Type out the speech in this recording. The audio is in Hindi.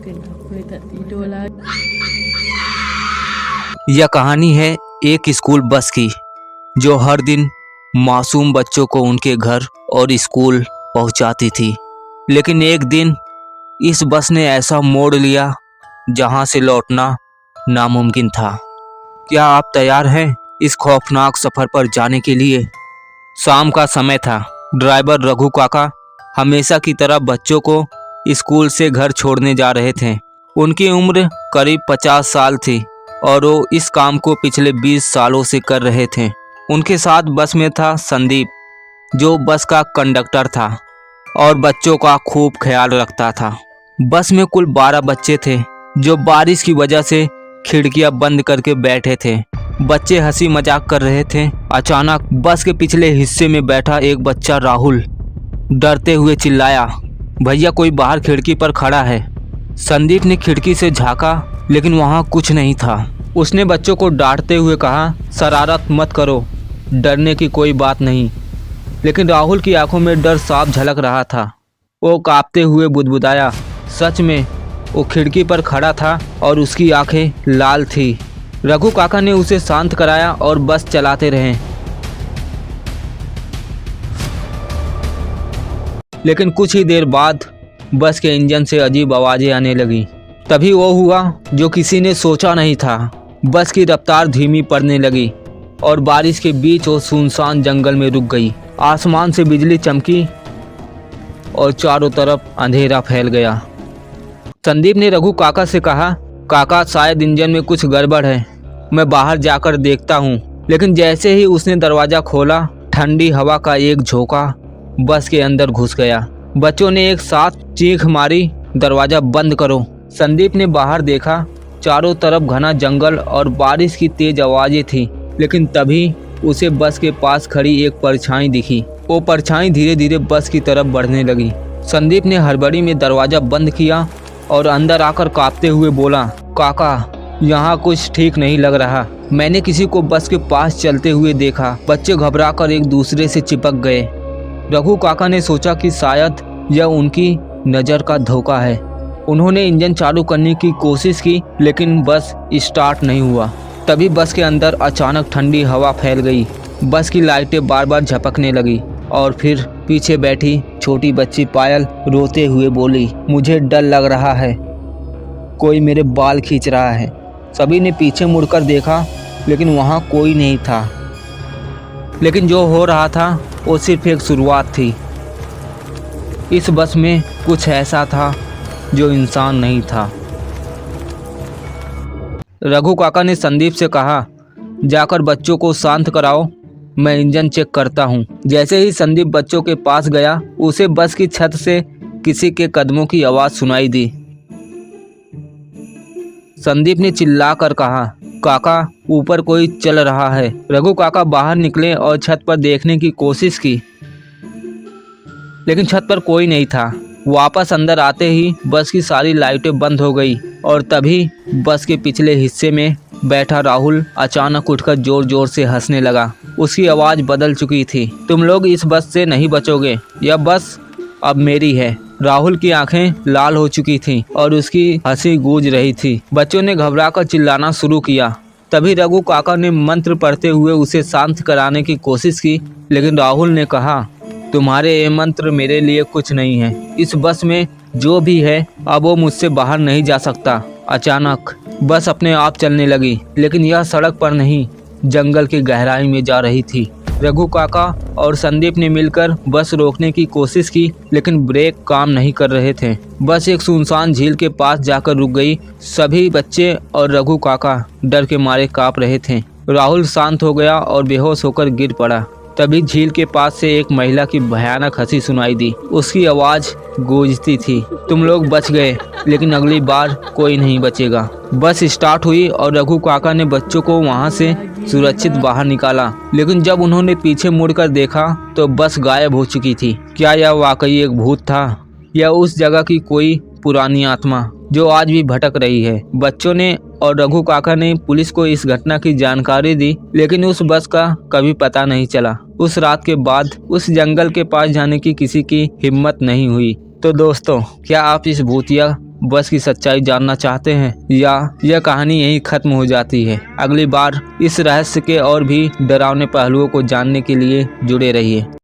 Kenapa tak tidur lagi? यह कहानी है एक स्कूल बस की जो हर दिन मासूम बच्चों को उनके घर और स्कूल पहुंचाती थी। लेकिन एक दिन इस बस ने ऐसा मोड़ लिया जहां से लौटना नामुमकिन था। क्या आप तैयार हैं इस खौफनाक सफर पर जाने के लिए? शाम का समय था। ड्राइवर रघु काका हमेशा की तरह बच्चों को स्कूल से घर छोड़ने जा रहे थे। उनकी उम्र करीब 50 साल थी और वो इस काम को पिछले 20 सालों से कर रहे थे। उनके साथ बस में था संदीप, जो बस का कंडक्टर था और बच्चों का खूब ख्याल रखता था। बस में कुल 12 बच्चे थे जो बारिश की वजह से खिड़कियां बंद करके बैठे थे। बच्चे हंसी मजाक कर रहे थे। अचानक बस के पिछले हिस्से में बैठा एक बच्चा राहुल डरते हुए चिल्लाया, भैया कोई बाहर खिड़की पर खड़ा है। संदीप ने खिड़की से झांका लेकिन वहां कुछ नहीं था। उसने बच्चों को डांटते हुए कहा, शरारत मत करो, डरने की कोई बात नहीं। लेकिन राहुल की आंखों में डर साफ झलक रहा था। वो कांपते हुए बुदबुदाया, सच में वो खिड़की पर खड़ा था और उसकी आंखें लाल थी। रघु काका ने उसे शांत कराया और बस चलाते रहे। लेकिन कुछ ही देर बाद बस के इंजन से अजीब आवाजें आने लगी। तभी वो हुआ जो किसी ने सोचा नहीं था। बस की रफ्तार धीमी पड़ने लगी और बारिश के बीच वो सुनसान जंगल में रुक गई। आसमान से बिजली चमकी और चारों तरफ अंधेरा फैल गया। संदीप ने रघु काका से कहा, काका शायद इंजन में कुछ गड़बड़ है, मैं बाहर जाकर देखता हूँ। लेकिन जैसे ही उसने दरवाज़ा खोला, ठंडी हवा का एक झोंका बस के अंदर घुस गया। बच्चों ने एक साथ चीख मारी, दरवाज़ा बंद करो। संदीप ने बाहर देखा, चारों तरफ घना जंगल और बारिश की तेज आवाज़ें थी। लेकिन तभी उसे बस के पास खड़ी एक परछाई दिखी। वो परछाई धीरे धीरे बस की तरफ बढ़ने लगी। संदीप ने हड़बड़ी में दरवाज़ा बंद किया और अंदर आकर कांपते हुए बोला, काका यहाँ कुछ ठीक नहीं लग रहा। मैंने किसी को बस के पास चलते हुए देखा। बच्चे घबराकर एक दूसरे से चिपक गए। रघु काका ने सोचा कि शायद यह उनकी नज़र का धोखा है। उन्होंने इंजन चालू करने की कोशिश की लेकिन बस स्टार्ट नहीं हुआ। तभी बस के अंदर अचानक ठंडी हवा फैल गई। बस की लाइटें बार बार झपकने लगी और फिर पीछे बैठी छोटी बच्ची पायल रोते हुए बोली, मुझे डर लग रहा है, कोई मेरे बाल खींच रहा है। सभी ने पीछे मुड़कर देखा लेकिन वहाँ कोई नहीं था। लेकिन जो हो रहा था वो सिर्फ एक शुरुआत थी। इस बस में कुछ ऐसा था जो इंसान नहीं था। रघु काका ने संदीप से कहा, जाकर बच्चों को शांत कराओ, मैं इंजन चेक करता हूँ। जैसे ही संदीप बच्चों के पास गया, उसे बस की छत से किसी के कदमों की आवाज़ सुनाई दी। संदीप ने चिल्लाकर कहा, काका ऊपर कोई चल रहा है। रघु काका बाहर निकले और छत पर देखने की कोशिश की लेकिन छत पर कोई नहीं था। वापस अंदर आते ही बस की सारी लाइटें बंद हो गई और तभी बस के पिछले हिस्से में बैठा राहुल अचानक उठकर जोर जोर से हंसने लगा। उसकी आवाज़ बदल चुकी थी, तुम लोग इस बस से नहीं बचोगे, यह बस अब मेरी है। राहुल की आंखें लाल हो चुकी थीं और उसकी हंसी गूंज रही थी। बच्चों ने घबराकर चिल्लाना शुरू किया। तभी रघु काका ने मंत्र पढ़ते हुए उसे शांत कराने की कोशिश की लेकिन राहुल ने कहा, तुम्हारे ये मंत्र मेरे लिए कुछ नहीं है। इस बस में जो भी है अब वो मुझसे बाहर नहीं जा सकता। अचानक बस अपने आप चलने लगी लेकिन यह सड़क पर नहीं, जंगल की गहराई में जा रही थी। रघु काका और संदीप ने मिलकर बस रोकने की कोशिश की लेकिन ब्रेक काम नहीं कर रहे थे। बस एक सुनसान झील के पास जाकर रुक गई। सभी बच्चे और रघु काका डर के मारे कांप रहे थे। राहुल शांत हो गया और बेहोश होकर गिर पड़ा। तभी झील के पास से एक महिला की भयानक हंसी सुनाई दी। उसकी आवाज़ गूंजती थी, तुम लोग बच गए लेकिन अगली बार कोई नहीं बचेगा। बस स्टार्ट हुई और रघु काका ने बच्चों को वहां से सुरक्षित बाहर निकाला। लेकिन जब उन्होंने पीछे मुड़कर देखा तो बस गायब हो चुकी थी। क्या यह वाकई एक भूत था या उस जगह की कोई पुरानी आत्मा जो आज भी भटक रही है? बच्चों ने और रघु काका ने पुलिस को इस घटना की जानकारी दी, लेकिन उस बस का कभी पता नहीं चला। उस रात के बाद उस जंगल के पास जाने की किसी की हिम्मत नहीं हुई। तो दोस्तों, क्या आप इस भूतिया बस की सच्चाई जानना चाहते हैं, या यह कहानी यहीं खत्म हो जाती है? अगली बार इस रहस्य के और भी डरावने पहलुओं को जानने के लिए जुड़े रहिए।